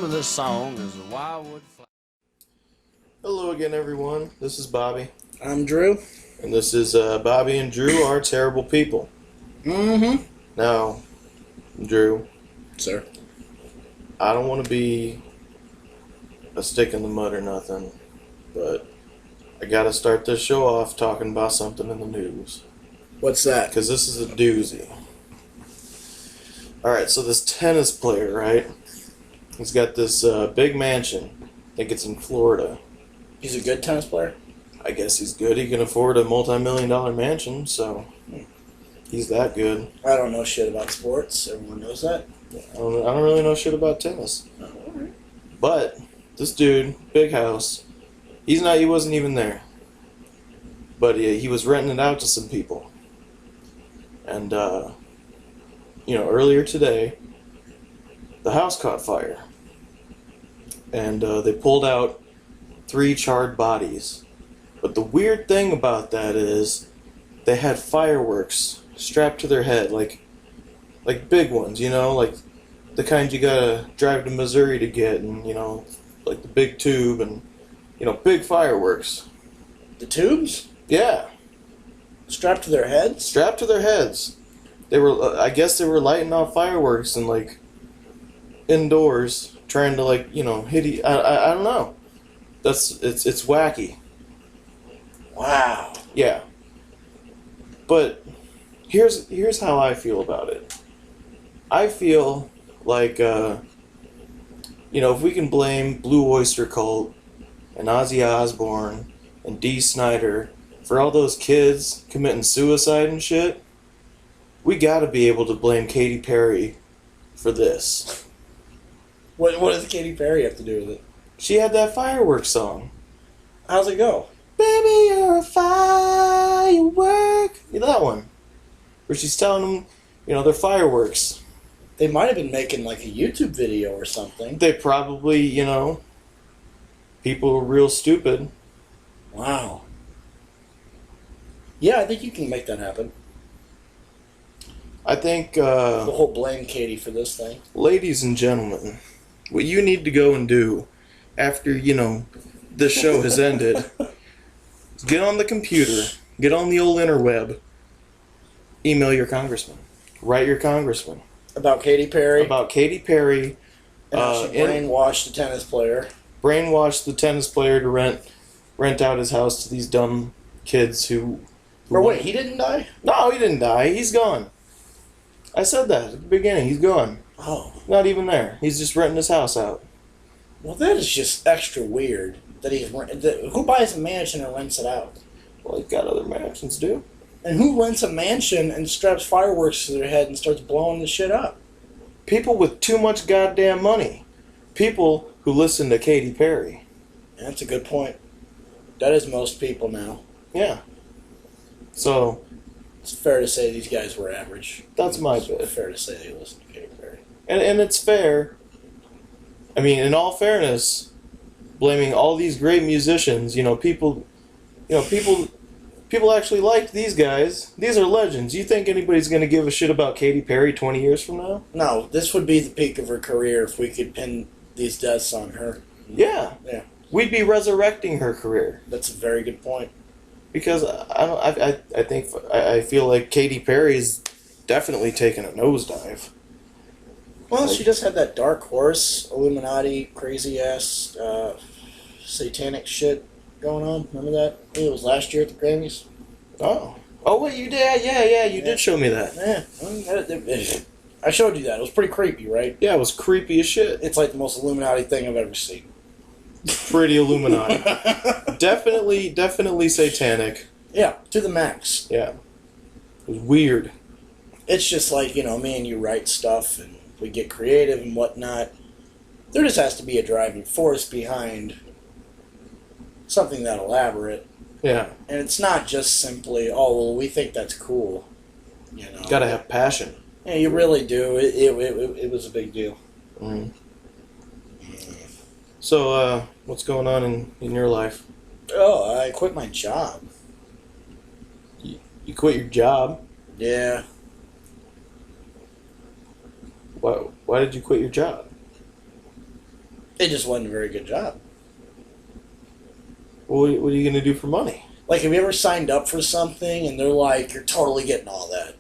of this song is a wildwood flower. Hello again, everyone. This is Bobby. I'm Drew. And this is Bobby and Drew Are Terrible People. Mm-hmm. Now, Drew, Sir. I don't want to be a stick in the mud or nothing, but I gotta start this show off talking about something in the news. What's that? Because this is a doozy. Alright, so this tennis player, right? He's got this big mansion. I think it's in Florida. He's a good tennis player? I guess he's good. He can afford a multi-million-dollar mansion, so he's that good. I don't know shit about sports. Everyone knows that. I don't really know shit about tennis. Oh, all right. But this dude, big house, he wasn't even there. But he was renting it out to some people. And, earlier today, the house caught fire. And they pulled out 3 charred bodies. But the weird thing about that is they had fireworks strapped to their head, like big ones, like the kind you gotta drive to Missouri to get, and like the big tube, and big fireworks. The tubes? Yeah, Strapped to their heads? strapped to their heads. They were, I guess, they were lighting off fireworks and indoors, trying to hit. I don't know. It's wacky. Wow. Yeah. But here's how I feel about it. I feel like if we can blame Blue Oyster Cult and Ozzy Osbourne and Dee Snider for all those kids committing suicide and shit, we gotta be able to blame Katy Perry for this. What does Katy Perry have to do with it? She had that fireworks song. How's it go? Baby, you're a firework. Yeah, that one. Where she's telling them, they're fireworks. They might have been making like a YouTube video or something. They probably, people were real stupid. Wow. Yeah, I think you can make that happen. I think, The whole blame Katy for this thing. ladies and gentlemen, what you need to go and do after, this show has ended, is get on the computer, get on the old interweb, email your congressman, write your congressman. About Katy Perry. About Katy Perry. And how she brainwashed the tennis player. Brainwashed the tennis player to rent out his house to these dumb kids who Or wait, he didn't die? No, he didn't die. He's gone. I said that at the beginning. He's gone. Oh. Not even there. He's just renting his house out. Well, that is just extra weird. Who buys a mansion and rents it out? Well, he's got other mansions, dude. And who rents a mansion and straps fireworks to their head and starts blowing the shit up? People with too much goddamn money. People who listen to Katy Perry. That's a good point. That is most people now. Yeah. So, It's fair to say these guys were average. that's my It's bit. fair to say they listen to Katy Perry. And it's fair. I mean, in all fairness, blaming all these great musicians, people actually liked these guys. These are legends. You think anybody's going to give a shit about Katy Perry 20 years from now? No, this would be the peak of her career if we could pin these deaths on her. Yeah. Yeah. We'd be resurrecting her career. That's a very good point. Because I feel like Katy Perry's definitely taken a nosedive. Well, she just had that dark horse, Illuminati, crazy ass, satanic shit going on. Remember that? I think it was last year at the Grammys. Oh wait, you did? Yeah, you did show me that. Yeah, I showed you that. It was pretty creepy, right? Yeah, it was creepy as shit. It's like the most Illuminati thing I've ever seen. Pretty Illuminati. Definitely satanic. Yeah, to the max. Yeah, it was weird. It's just like, me and you write stuff and we get creative and whatnot. There just has to be a driving force behind something that elaborate. Yeah. And it's not just simply, oh, well, we think that's cool. Gotta have passion. Yeah, you really do. It was a big deal. Mm. So, what's going on in your life? Oh, I quit my job. You quit your job? Yeah. Why did you quit your job? It just wasn't a very good job. What are you going to do for money? Like, have you ever signed up for something and they're like, you're totally getting all that?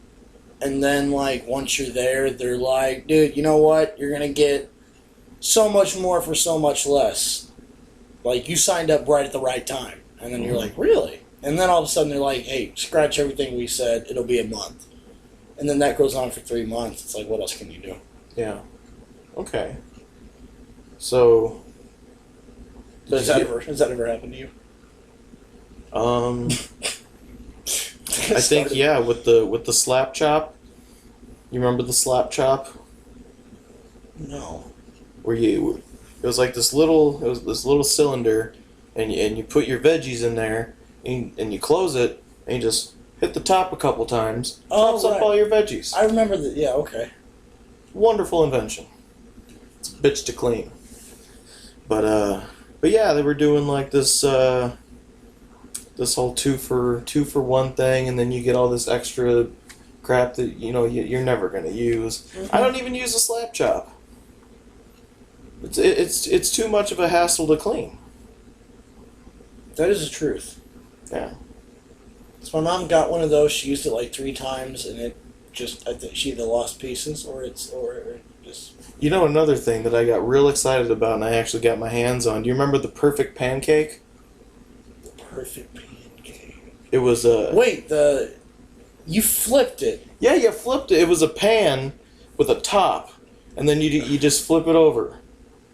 And then, like, once you're there, they're like, dude, you know what? You're going to get so much more for so much less. Like, you signed up right at the right time. And then you're like, really? And then all of a sudden they're like, hey, scratch everything we said. It'll be a month. And then that goes on for 3 months. It's like, what else can you do? Yeah. Okay. So... Has that ever happened to you? I think with the slap chop. You remember the slap chop? No. It was like this little cylinder, and you put your veggies in there, and you close it, and you just hit the top a couple times. Chops up all your veggies. I remember that. Yeah. Okay. Wonderful invention. It's a bitch to clean. But yeah, they were doing like this whole two for one thing, and then you get all this extra crap that you're never gonna use. Mm-hmm. I don't even use a slap chop. It's too much of a hassle to clean. That is the truth. Yeah. So my mom got one of those. She used it like 3 times, and I think she either lost pieces or it just. You know, another thing that I got real excited about, and I actually got my hands on. Do you remember the perfect pancake? The perfect pancake. It was a. Wait, you flipped it. Yeah, you flipped it. It was a pan with a top, and then you just flip it over,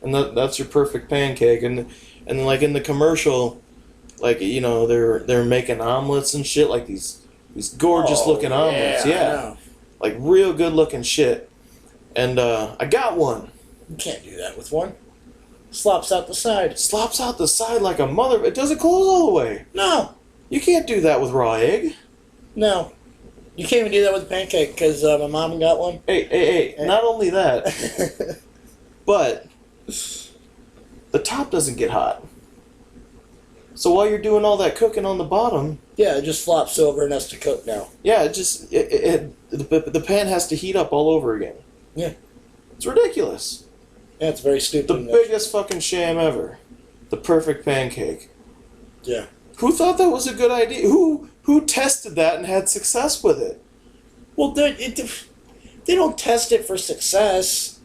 and that's your perfect pancake. And like in the commercial, like they're making omelets and shit, like these gorgeous looking omelets. Yeah, like real good looking shit. And I got one. You can't do that with one. Slops out the side. Slops out the side like a mother. It doesn't close all the way. No. You can't do that with raw egg. No. You can't even do that with a pancake because my mom got one. Hey. Not only that, but the top doesn't get hot. So while you're doing all that cooking on the bottom... Yeah, it just flops over and has to cook now. Yeah, the pan has to heat up all over again. Yeah. It's ridiculous. Yeah, it's very stupid. The biggest fucking sham ever. The perfect pancake. Yeah. Who thought that was a good idea? Who tested that and had success with it? Well, they don't test it for success.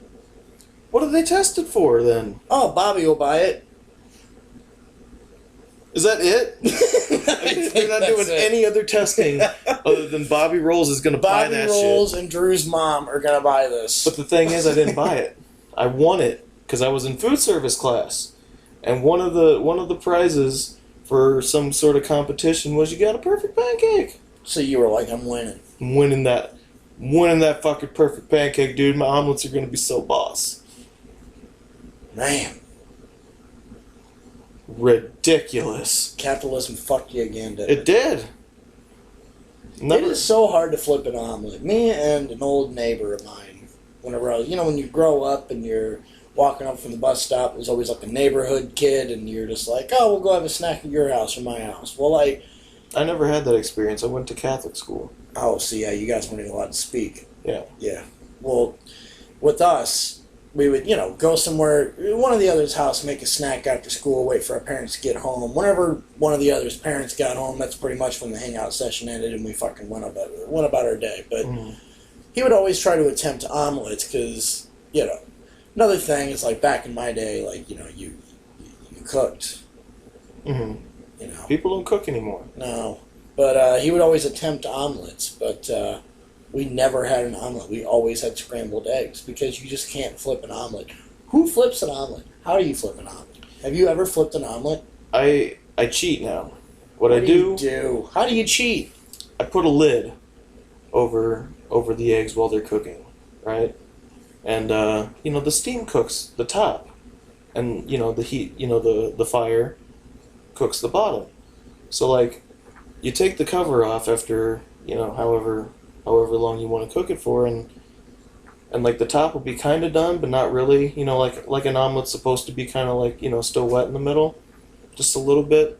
What do they test it for, then? Oh, Bobby will buy it. Is that it? They're not doing any other testing other than Bobby Rolls is going to buy that shit. Bobby Rolls and Drew's mom are going to buy this. But the thing is, I didn't buy it. I won it because I was in food service class, and one of the prizes for some sort of competition was you got a perfect pancake. So you were like, I'm winning. I'm winning that fucking perfect pancake, dude. My omelets are going to be so boss. Man. Ridiculous. Capitalism fucked you again, didn't it? It did. It is so hard to flip an omelet. Me and an old neighbor of mine, whenever I was, when you grow up and you're walking up from the bus stop, there's always like a neighborhood kid, and you're just like, oh, we'll go have a snack at your house or my house. Well, I never had that experience. I went to Catholic school. Oh, so yeah, you guys weren't even allowed to speak. Yeah. Yeah. Well, with us, we would, go somewhere, one of the other's house, make a snack after school, wait for our parents to get home. Whenever one of the other's parents got home, that's pretty much when the hangout session ended, and we fucking went about our day. But he would always try to attempt omelets because, another thing is like back in my day, like, you cooked. Mm-hmm. People don't cook anymore. No. But he would always attempt omelets, but we never had an omelet. We always had scrambled eggs because you just can't flip an omelet. Who flips an omelet? How do you flip an omelet? Have you ever flipped an omelet? I cheat now. What I do? How do you cheat? I put a lid over the eggs while they're cooking, right? And the steam cooks the top, and the heat, the fire cooks the bottom. So like, you take the cover off after however long you want to cook it for, and like the top will be kind of done, but not really. Like an omelet's supposed to be kind of like still wet in the middle, just a little bit.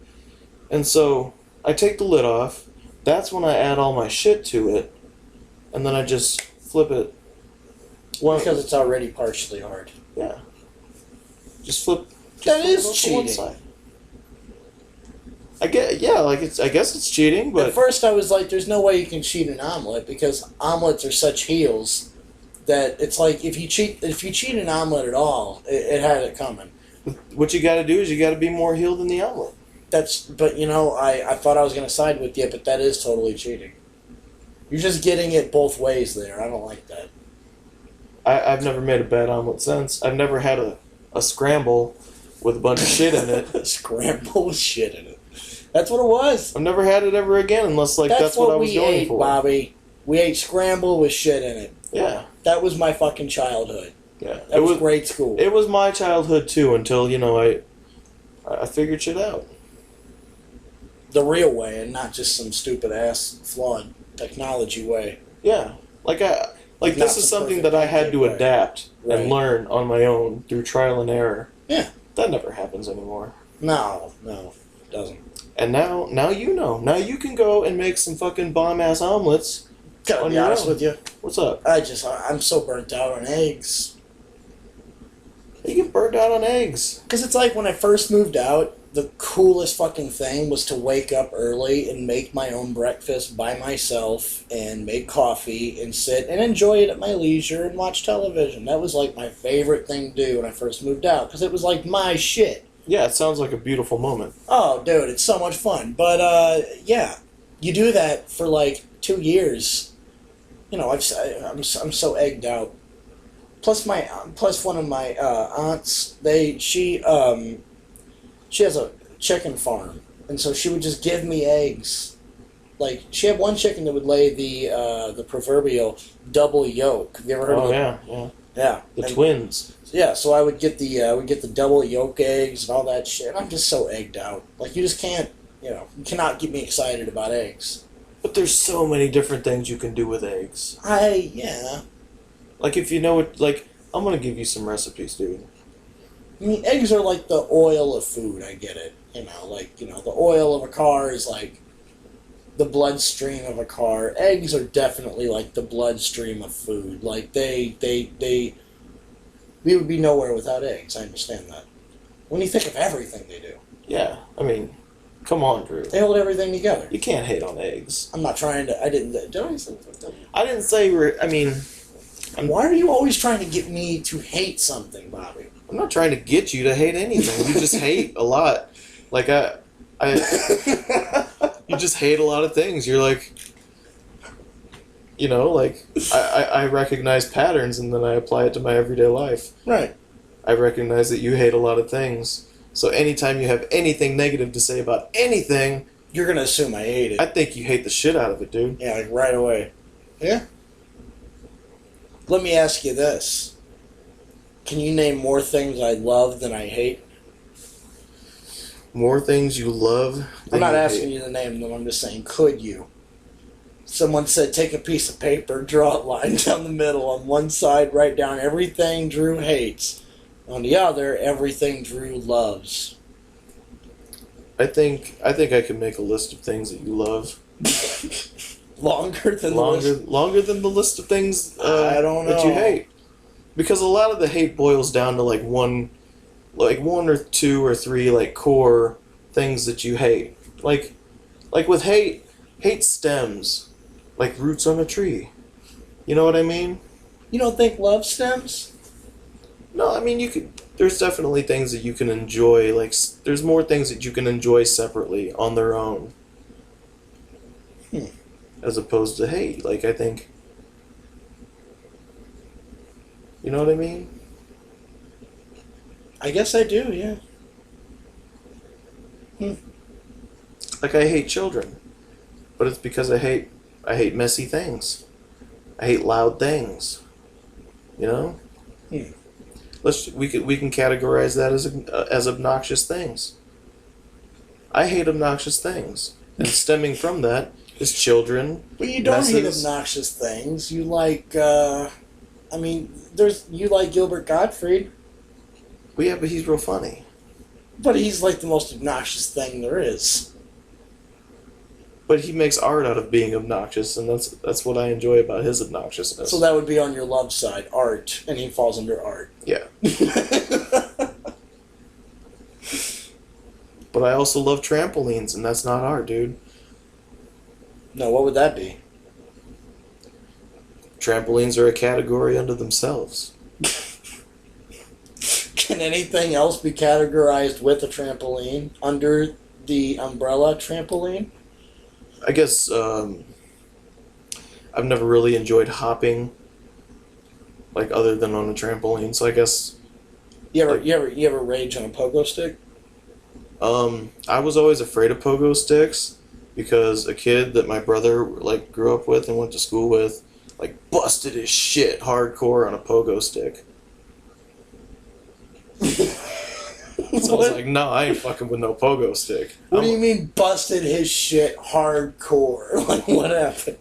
And so I take the lid off. That's when I add all my shit to it, and then I just flip it. Because it's already partially hard. Yeah. Just flip. That flip is it over to cheating. one side. I guess it's cheating, but At first I was like, there's no way you can cheat an omelet because omelets are such heels that it's like if you cheat an omelet at all, it had it coming. what you got to do is you got to be more healed than the omelet. But I thought I was going to side with you, but that is totally cheating. You're just getting it both ways there. I don't like that. I've never made a bad omelet since. I've never had a scramble with a bunch of shit in it. Scramble with shit in it. That's what it was. I've never had it ever again unless that's what I was going ate, for. Bobby. We ate scramble with shit in it. Yeah. That was my fucking childhood. Yeah. That was grade school. It was my childhood too until, I figured shit out. The real way and not just some stupid ass flawed technology way. Yeah. This is something that I had to adapt and learn on my own through trial and error. Yeah. That never happens anymore. No, it doesn't. And now you know. Now you can go and make some fucking bomb-ass omelets. Gotta be honest with you. What's up? I'm so burnt out on eggs. You get burnt out on eggs. Because it's like when I first moved out, the coolest fucking thing was to wake up early and make my own breakfast by myself and make coffee and sit and enjoy it at my leisure and watch television. That was like my favorite thing to do when I first moved out because it was like my shit. Yeah, it sounds like a beautiful moment. Oh, dude, it's so much fun. But, yeah, you do that for like 2 years. I'm so egged out. Plus one of my aunts, she has a chicken farm, and so she would just give me eggs. Like she had one chicken that would lay the proverbial double yolk. Have you ever heard of it? Yeah. Yeah. The twins. Yeah, so I would get the double yolk eggs and all that shit. I'm just so egged out. Like you just can't, you cannot get me excited about eggs. But there's so many different things you can do with eggs. Yeah. Like if you know it, I'm gonna give you some recipes, dude. I mean, eggs are like the oil of food. I get it. The oil of a car is like the bloodstream of a car. Eggs are definitely like the bloodstream of food. Like we would be nowhere without eggs. I understand that. When you think of everything they do. Yeah, I mean, come on, Drew. They hold everything together. You can't hate on eggs. I'm not trying to. I didn't. Did I say that? I didn't say I mean. Why are you always trying to get me to hate something, Bobby? I'm not trying to get you to hate anything. You just hate a lot. You just hate a lot of things. You're like, I recognize patterns and then I apply it to my everyday life. Right. I recognize that you hate a lot of things. So anytime you have anything negative to say about anything, you're going to assume I hate it. I think you hate the shit out of it, dude. Yeah, like right away. Yeah. Let me ask you this. Can you name more things I love than I hate? More things you love? I'm not asking you to name them. I'm just saying, could you? Someone said, take a piece of paper, draw a line down the middle. On one side, write down everything Drew hates. On the other, everything Drew loves. I think I can make a list of things that you love. Longer than the list of things I don't know. that you hate. Because a lot of the hate boils down to one or two or three core things that you hate. Like with hate stems like roots on a tree. You know what I mean? You don't think love stems? No, I mean there's definitely things that you can enjoy. There's more things that you can enjoy separately on their own. As opposed to hate. I think. You know what I mean? I guess I do, yeah. I hate children. But it's because I hate messy things. I hate loud things. You know? We can categorize that as obnoxious things. I hate obnoxious things. And stemming from that is children. But you don't hate obnoxious things. You like you like Gilbert Gottfried. Well, yeah, but he's real funny. But he's like the most obnoxious thing there is. But he makes art out of being obnoxious, and that's what I enjoy about his obnoxiousness. So that would be on your love side, art, and he falls under art. Yeah. But I also love trampolines, and that's not art, dude. No, what would that be? Trampolines are a category unto themselves. Can anything else be categorized with a trampoline under the umbrella trampoline? I guess I've never really enjoyed hopping, like other than on a trampoline. So I guess You ever rage on a pogo stick? I was always afraid of pogo sticks because a kid that my brother like grew up with and went to school with like busted his shit hardcore on a pogo stick. So I was like, no, I ain't fucking with no pogo stick. What do you mean busted his shit hardcore? Like, what happened?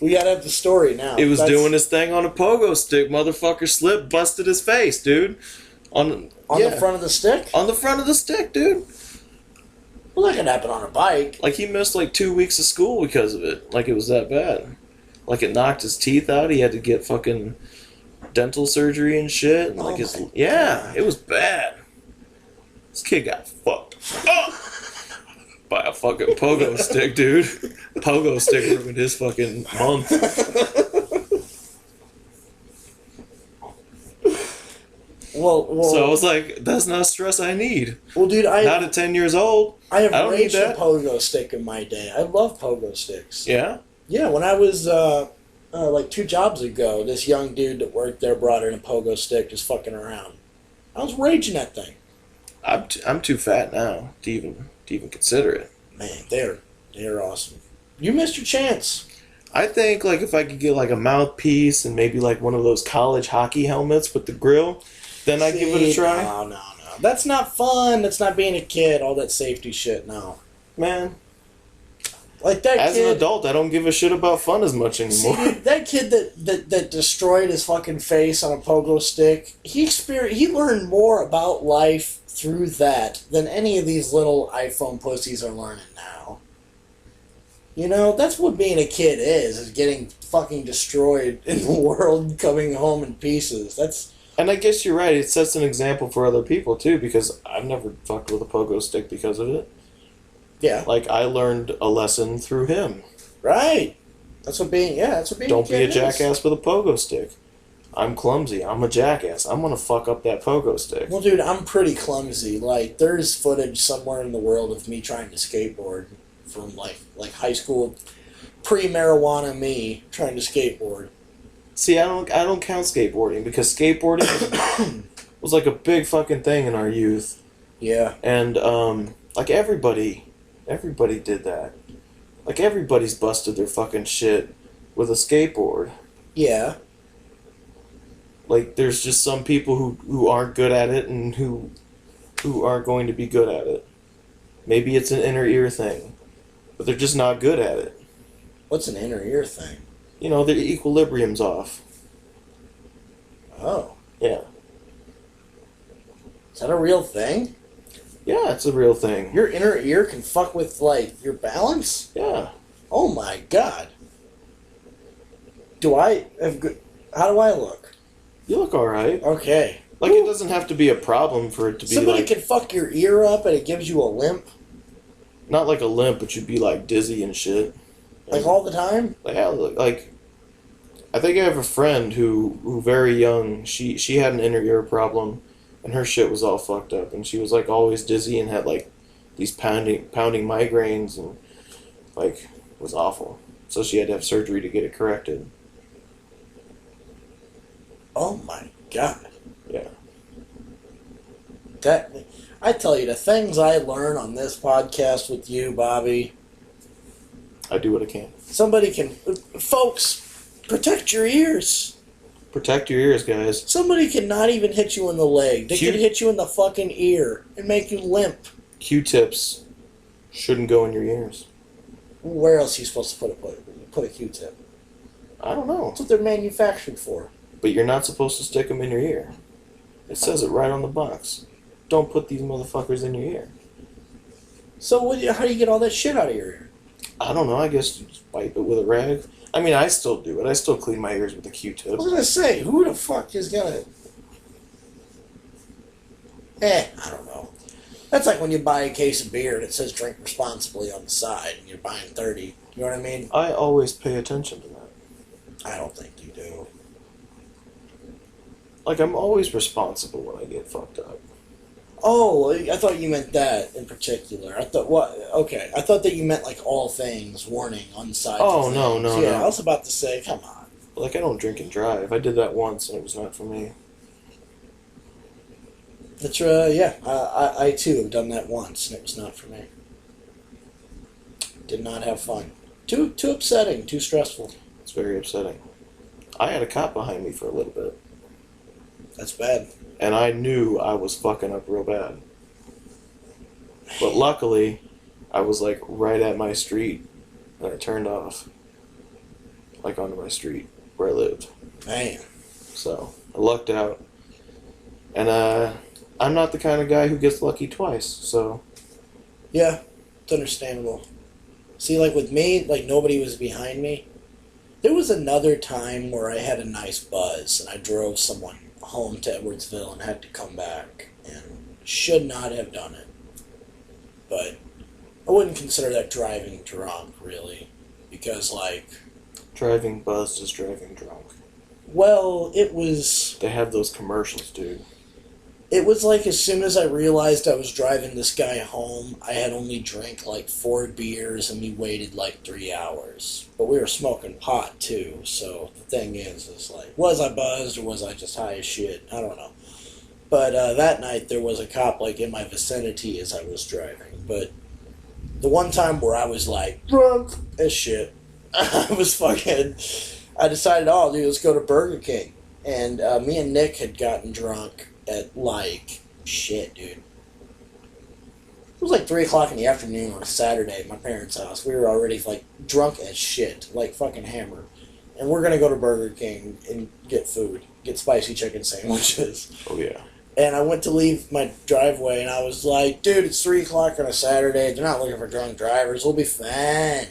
We gotta have the story now. He was doing his thing on a pogo stick. Motherfucker slipped, busted his face, dude. On the front of the stick? On the front of the stick, dude. Well, that could happen on a bike. Like, he missed like 2 weeks of school because of it. Like, it was that bad. Like, it knocked his teeth out. He had to get fucking dental surgery and shit. And like God. It was bad. This kid got fucked up by a fucking pogo stick, dude. Pogo stick ruined his fucking month. Well, so I was like, that's not stress I need. Well, dude, not at 10 years old. I have raged a pogo stick in my day. I love pogo sticks. Yeah? Yeah, when I was like 2 jobs ago, this young dude that worked there brought in a pogo stick just fucking around. I was raging that thing. I'm too fat now to even consider it. Man, they're awesome. You missed your chance. I think like if I could get like a mouthpiece and maybe like one of those college hockey helmets with the grill, then I'd give it a try. No. That's not fun. That's not being a kid. All that safety shit. No, man. Like that as kid, an adult, I don't give a shit about fun as much anymore. See, that kid that destroyed his fucking face on a pogo stick, he learned more about life through that than any of these little iPhone pussies are learning now. You know, that's what being a kid is getting fucking destroyed in the world, coming home in pieces. And I guess you're right, it sets an example for other people too, because I've never fucked with a pogo stick because of it. Yeah. Like, I learned a lesson through him. Right. That's what being Don't be a jackass with a pogo stick. I'm clumsy. I'm a jackass. I'm gonna fuck up that pogo stick. Well, dude, I'm pretty clumsy. Like, there's footage somewhere in the world of me trying to skateboard from, like high school, pre-marijuana me trying to skateboard. See, I don't count skateboarding, because skateboarding was like a big fucking thing in our youth. Yeah. And, like, everybody did that. Like, everybody's busted their fucking shit with a skateboard. Yeah. Like, there's just some people who aren't good at it and who aren't going to be good at it. Maybe it's an inner ear thing, but they're just not good at it. What's an inner ear thing? You know, their equilibrium's off. Oh. Yeah. Is that a real thing? Yeah, it's a real thing. Your inner ear can fuck with, like, your balance? Yeah. Oh my god. How do I look? You look alright. Okay. Like, it doesn't have to be a problem for it to be Somebody like... can fuck your ear up and it gives you a limp? Not like a limp, but you'd be, like, dizzy and shit. Like, all the time? Yeah, like... I think I have a friend who very young, she had an inner ear problem, and her shit was all fucked up, and she was, like, always dizzy and had, like, these pounding migraines, and, like, it was awful. So she had to have surgery to get it corrected. Oh my god. Yeah. I tell you, the things I learn on this podcast with you, Bobby. I do what I can. Somebody can... Folks, protect your ears. Protect your ears, guys. Somebody can not even hit you in the leg. They can hit you in the fucking ear and make you limp. Q-tips shouldn't go in your ears. Where else are you supposed to put a Q-tip? I don't know. That's what they're manufactured for. But you're not supposed to stick them in your ear. It says it right on the box. Don't put these motherfuckers in your ear. So how do you get all that shit out of your ear? I don't know. I guess you just wipe it with a rag. I mean, I still do it. I still clean my ears with a Q-tip. I was gonna say, who the fuck is gonna... I don't know. That's like when you buy a case of beer and it says drink responsibly on the side and you're buying 30. You know what I mean? I always pay attention to that. I don't think you do. Like, I'm always responsible when I get fucked up. Oh, I thought you meant that in particular. I thought, what? Okay. I thought that you meant like all things, warning on the side. Oh, no. Yeah, I was about to say, come on. Like, I don't drink and drive. I did that once and it was not for me. That's yeah. I too have done that once and it was not for me. Did not have fun. Too upsetting. Too stressful. It's very upsetting. I had a cop behind me for a little bit. That's bad. And I knew I was fucking up real bad. But luckily, I was like right at my street and I turned off. Like onto my street where I lived. Man. So I lucked out. And I'm not the kind of guy who gets lucky twice, so. Yeah, it's understandable. See, like with me, like nobody was behind me. There was another time where I had a nice buzz and I drove someone home to Edwardsville and had to come back and should not have done it. But I wouldn't consider that driving drunk, really, because, like... Driving buzzed is driving drunk. Well, it was... They have those commercials, dude. It was like as soon as I realized I was driving this guy home, I had only drank like 4 beers and we waited like 3 hours. But we were smoking pot too, so the thing is like, was I buzzed or was I just high as shit? I don't know. But that night there was a cop like in my vicinity as I was driving. But the one time where I was like, drunk as shit, I decided, oh dude, let's go to Burger King. And me and Nick had gotten drunk at like, shit, dude. It was like 3 o'clock in the afternoon on a Saturday at my parents' house. We were already like drunk as shit, like fucking hammered. And we're gonna go to Burger King and get food, get spicy chicken sandwiches. Oh yeah. And I went to leave my driveway and I was like, dude, it's 3 o'clock on a Saturday. They're not looking for drunk drivers. We'll be fine.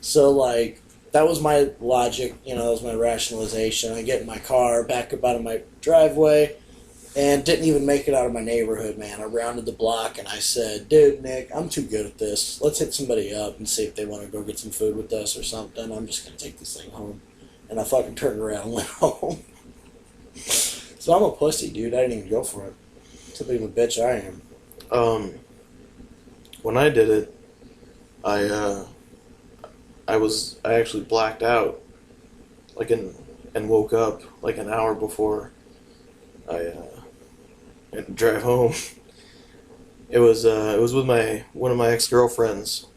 So like, that was my logic, you know, that was my rationalization. I get in my car, back up out of my driveway, and didn't even make it out of my neighborhood, man. I rounded the block and I said, dude, Nick, I'm too good at this. Let's hit somebody up and see if they want to go get some food with us or something. I'm just going to take this thing home. And I fucking turned around and went home. So I'm a pussy, dude. I didn't even go for it. Too big of a bitch I am. When I did it, I actually blacked out, like and woke up like an hour before I had to drive home. It was with one of my ex-girlfriends,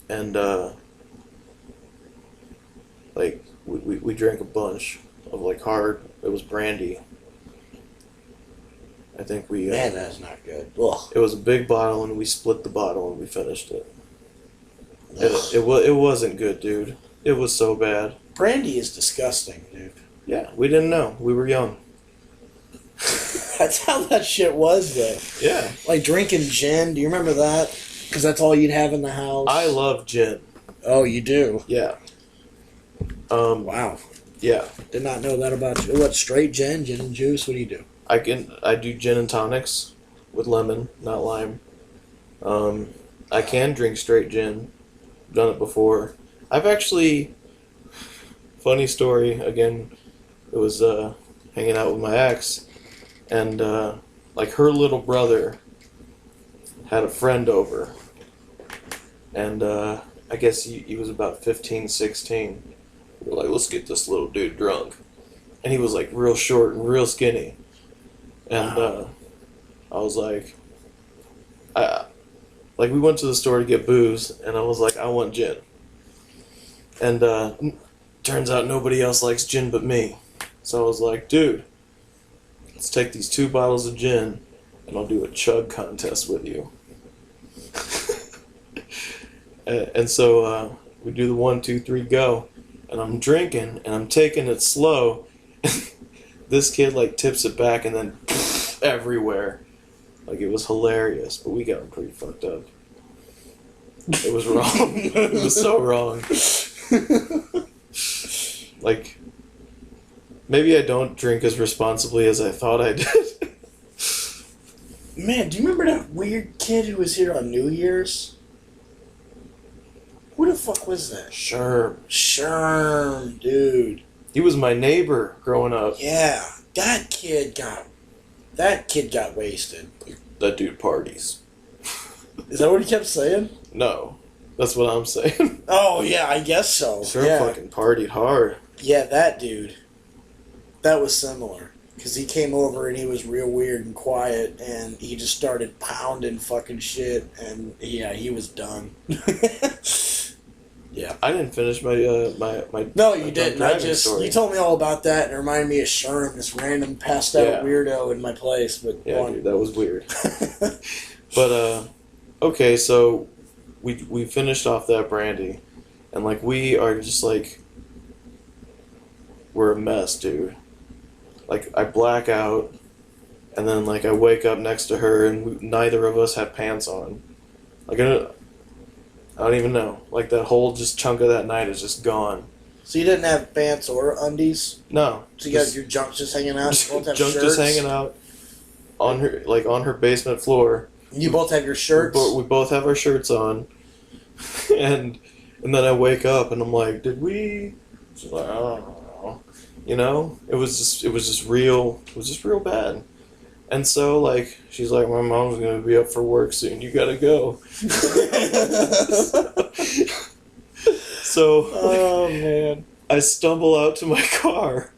and like we drank a bunch of like hard. It was brandy. I think we. Man, that's not good. Ugh. It was a big bottle, and we split the bottle, and we finished it. It wasn't good, dude. It was so bad. Brandy is disgusting, dude. Yeah, we didn't know. We were young. That's how that shit was, though. Yeah. Like drinking gin. Do you remember that? Because that's all you'd have in the house. I love gin. Oh, you do? Yeah. Wow. Yeah. Did not know that about you. What, straight gin? Gin and juice? What do you do? I do gin and tonics with lemon, not lime. I can drink straight gin. Done it before. I've actually... Funny story, again, it was hanging out with my ex, and like her little brother had a friend over, and I guess he was about 15, 16. We were like, let's get this little dude drunk. And he was like real short and real skinny. And I was like, like we went to the store to get booze, and I was like, I want gin. And turns out nobody else likes gin but me. So I was like, dude, let's take these 2 bottles of gin, and I'll do a chug contest with you. And so we do the 1, 2, 3, go. And I'm drinking, and I'm taking it slow. This kid, like, tips it back, and then everywhere. Like, it was hilarious, but we got him pretty fucked up. It was wrong. It was so wrong. Like, maybe I don't drink as responsibly as I thought I did. Man, do you remember that weird kid who was here on New Year's? Who the fuck was that? Sure. Sherm, dude. He was my neighbor growing up. Yeah, that kid got wasted. That dude parties. Is that what he kept saying? No. That's what I'm saying. Oh, yeah, I guess so. Sure Yeah. fucking partied hard. Yeah, that dude. That was similar. Because he came over and he was real weird and quiet, and he just started pounding fucking shit, and yeah, he was done. Yeah. I didn't finish my my. No, my you didn't. story. You told me all about that, and it reminded me of Sherm, this random passed out weirdo in my place. But yeah, dude, that was weird. But okay, so we finished off that brandy, and like we are just like we're a mess, dude. Like I black out, and then like I wake up next to her, and neither of us have pants on. Like I don't even know. Like that whole just chunk of that night is just gone. So you didn't have pants or undies? No. So you got your junk just hanging out? You both have junk shirts? just hanging out on her basement floor. You both have your shirts? We both have our shirts on. and then I wake up and I'm like, did we? She's like, I don't know. You know? It was just real bad. And so, like, she's like, my mom's going to be up for work soon. You got to go. So, oh, man. I stumble out to my car.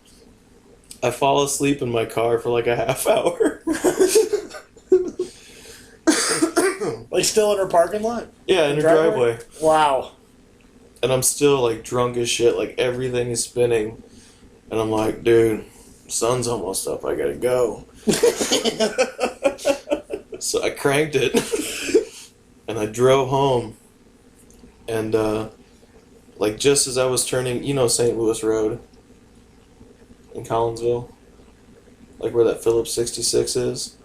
I fall asleep in my car for like a half hour. Like, still in her parking lot? Yeah, in her driveway. Wow. And I'm still, like, drunk as shit. Like, everything is spinning. And I'm like, dude, sun's almost up. I got to go. So I cranked it and I drove home, and like just as I was turning, you know, St. Louis Road in Collinsville, like where that Phillips 66 is.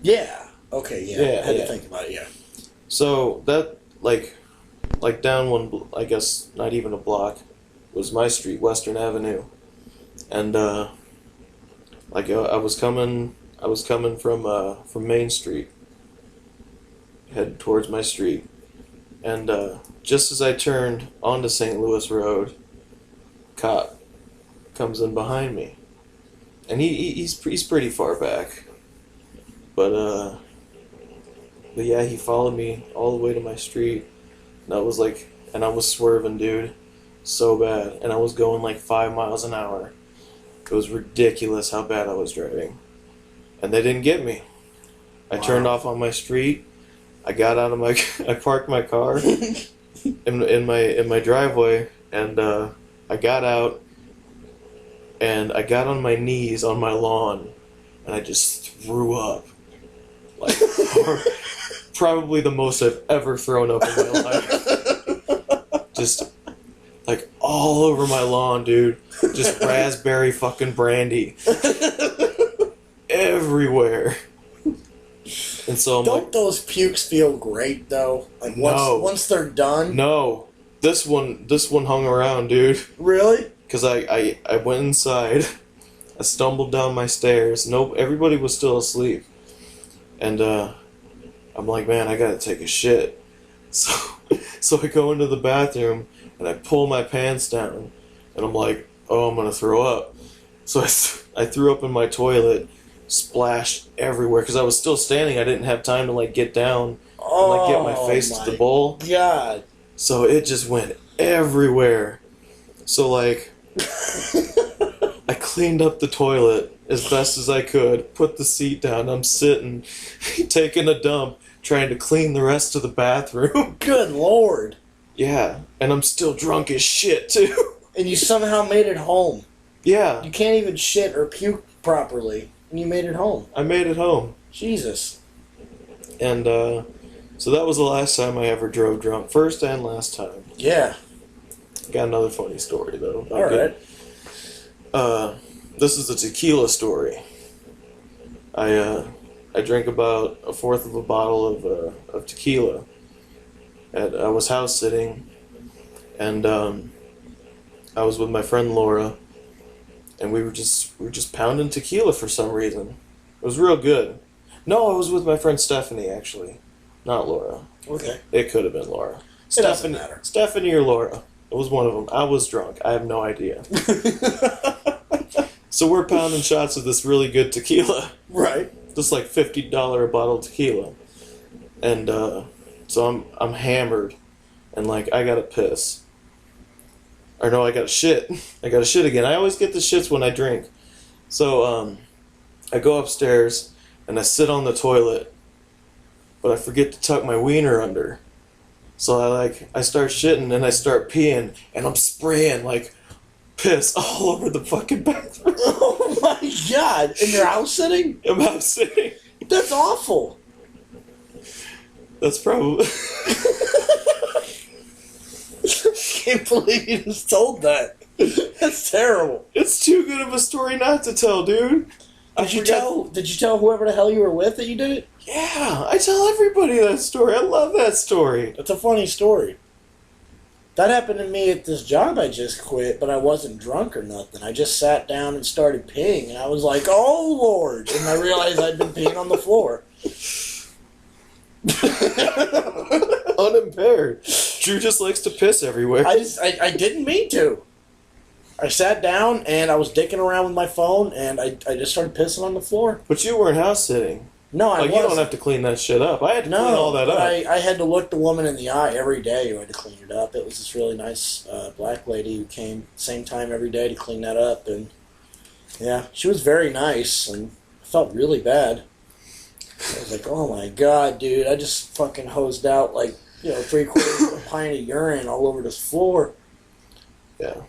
Yeah. Okay. Yeah. I had to think about it. Yeah. So that like down one, I guess not even a block, was my street, Western Avenue, and like I was coming from Main Street, headed towards my street, and just as I turned onto St. Louis Road, cop comes in behind me, and he's pretty far back, but yeah, he followed me all the way to my street, and I was swerving, dude, so bad, and I was going like 5 miles an hour. It was ridiculous how bad I was driving. And they didn't get me. I turned off on my street. I got out of my... I parked my car in my driveway. And I got out. And I got on my knees on my lawn. And I just threw up. Like, probably the most I've ever thrown up in my life. Just... like all over my lawn, dude. Just raspberry fucking brandy. Everywhere. And so I'm Don't like, those pukes feel great though? Like once they're done? No. This one hung around, dude. Really? Cause I went inside. I stumbled down my stairs. Nope, everybody was still asleep. And I'm like, man, I gotta take a shit. So I go into the bathroom and I pull my pants down, and I'm like, oh, I'm gonna throw up. So I threw up in my toilet, splashed everywhere, because I was still standing. I didn't have time to like get down and like get my face to the bowl. God. So it just went everywhere. So like, I cleaned up the toilet as best as I could, put the seat down. I'm sitting, taking a dump, trying to clean the rest of the bathroom. Good Lord. Yeah, and I'm still drunk as shit, too. And you somehow made it home. Yeah. You can't even shit or puke properly, and you made it home. I made it home. Jesus. And, so that was the last time I ever drove drunk. First and last time. Yeah. Got another funny story, though. Alright. This is a tequila story. I drank about a fourth of a bottle of tequila. I was house sitting, and I was with my friend Laura, and we were just pounding tequila for some reason. It was real good. No, I was with my friend Stephanie, actually. Not Laura. Okay. It could have been Laura. It doesn't matter. Stephanie or Laura. It was one of them. I was drunk. I have no idea. So we're pounding shots of this really good tequila. Right. Just like $50 a bottle of tequila. And so I'm hammered. And like, I gotta piss. Or no, I gotta shit. I gotta shit again. I always get the shits when I drink. So I go upstairs and I sit on the toilet. But I forget to tuck my wiener under. So I start shitting and I start peeing and I'm spraying like piss all over the fucking bathroom. Oh my god! In your house sitting? I'm house sitting. That's awful. That's probably. Can't believe you just told that. That's terrible. It's too good of a story not to tell, dude. Did you tell whoever the hell you were with that you did it? Yeah, I tell everybody that story. I love that story. It's a funny story. That happened to me at this job I just quit, but I wasn't drunk or nothing. I just sat down and started peeing, and I was like, "Oh Lord!" And I realized I'd been peeing on the floor. Unimpaired. Drew just likes to piss everywhere. I didn't mean to. I sat down and I was dicking around with my phone, and I just started pissing on the floor. But you weren't house sitting. No, I wasn't. You don't have to clean that shit up. I had to clean all that up. I had to look the woman in the eye every day who had to clean it up. It was this really nice black lady who came same time every day to clean that up, and yeah, she was very nice, and I felt really bad. I was like, oh my god, dude, I just fucking hosed out like, 3/4 of a pint of urine all over this floor. Yeah.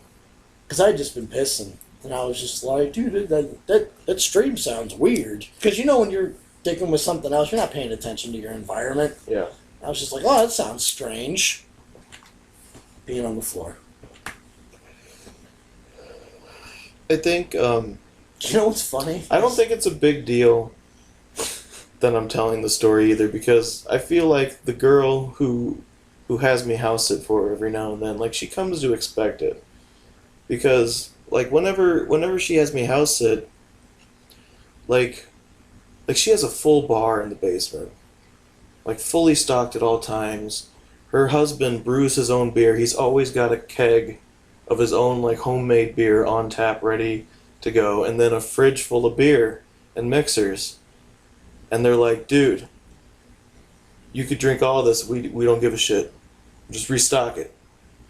Because I had just been pissing, and I was just like, dude, that stream sounds weird. Because when you're dicking with something else, you're not paying attention to your environment. Yeah. I was just like, oh, that sounds strange. Being on the floor. I think, You know what's funny? I don't think it's a big deal that I'm telling the story either, because I feel like the girl who has me house sit for her every now and then, like, she comes to expect it. Because, like, whenever she has me house sit, like she has a full bar in the basement. Like, fully stocked at all times. Her husband brews his own beer. He's always got a keg of his own, like, homemade beer on tap ready to go. And then a fridge full of beer and mixers. And they're like, dude, you could drink all of this. We don't give a shit. Just restock it.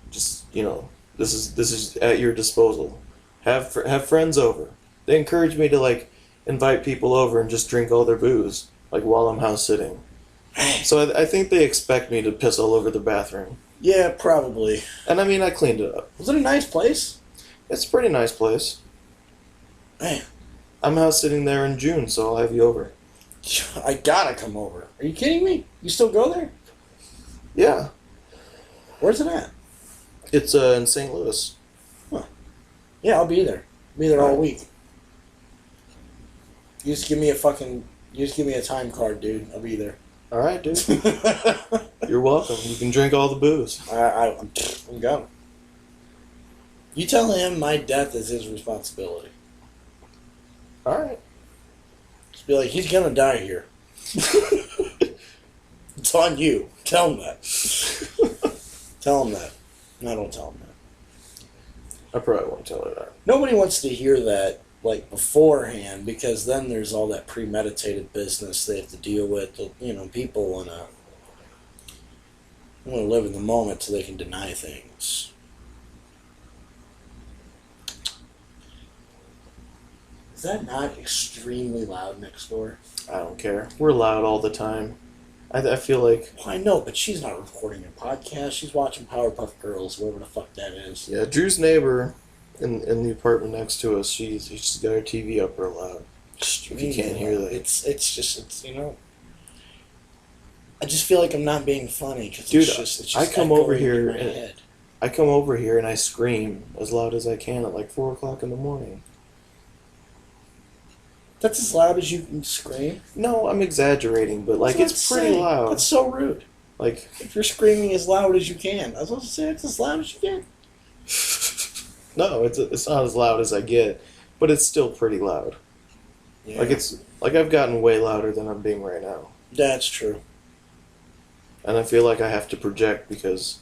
Just, this is at your disposal. Have friends over. They encourage me to, like, invite people over and just drink all their booze, like, while I'm house sitting. So I think they expect me to piss all over the bathroom. Yeah, probably. And I mean, I cleaned it up. Was it a nice place? It's a pretty nice place. Man. I'm house sitting there in June, so I'll have you over. I gotta come over. Are you kidding me? You still go there? Yeah. Where's it at? It's in St. Louis. Huh. Yeah, I'll be there. Be there all week. You just give me a time card, dude. I'll be there. All right, dude. You're welcome. You can drink all the booze. I'm going. You tell him my death is his responsibility. All right. Just be like, he's gonna die here. It's on you. Tell him that. Tell him that. No, don't tell him that. I probably won't tell her that. Nobody wants to hear that, like, beforehand, because then there's all that premeditated business they have to deal with. People want to live in the moment so they can deny things. Is that not extremely loud next door? I don't care. We're loud all the time. I feel like... Well, I know, but she's not recording a podcast. She's watching Powerpuff Girls, whatever the fuck that is. Yeah, Drew's neighbor in the apartment next to us, she's got her TV up real loud. If you can't hear that. It's I just feel like I'm not being funny, because it's just I come over here in my head. I come over here and I scream as loud as I can at like 4 o'clock in the morning. That's as loud as you can scream? No, I'm exaggerating, but like it's pretty loud. That's so rude. Like, if you're screaming as loud as you can, I was supposed to say it's as loud as you can. No, it's not as loud as I get, but it's still pretty loud. Yeah. Like I've gotten way louder than I'm being right now. That's true. And I feel like I have to project because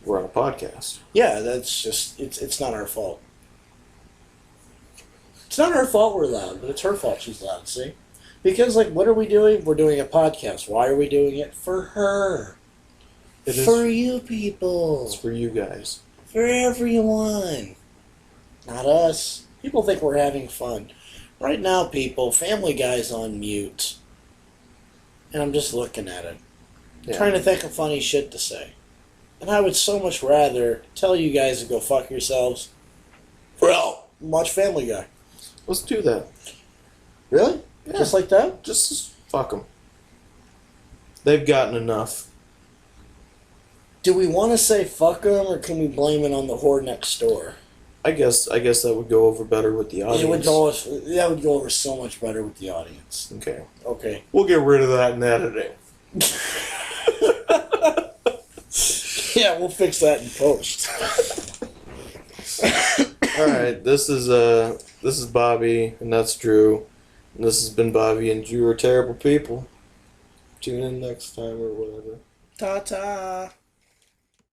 we're on a podcast. Yeah, that's just it's not our fault. It's not our fault we're loud, but it's her fault she's loud, see? Because like what are we doing? We're doing a podcast. Why are we doing it? For her. For you people. It's for you guys. For everyone. Not us. People think we're having fun. Right now, people, Family Guy's on mute. And I'm just looking at it. Yeah. Trying to think of funny shit to say. And I would so much rather tell you guys to go fuck yourselves. Well, watch Family Guy. Let's do that. Really? Yeah. Just like that? Just fuck them. They've gotten enough. Do we want to say fuck them, or can we blame it on the whore next door? I guess that would go over better with the audience. That would go over so much better with the audience. Okay. Okay. We'll get rid of that in editing. Yeah, we'll fix that in post. All right, this is Bobby, and that's Drew. And this has been Bobby, and Drew are terrible people. Tune in next time or whatever. Ta-ta.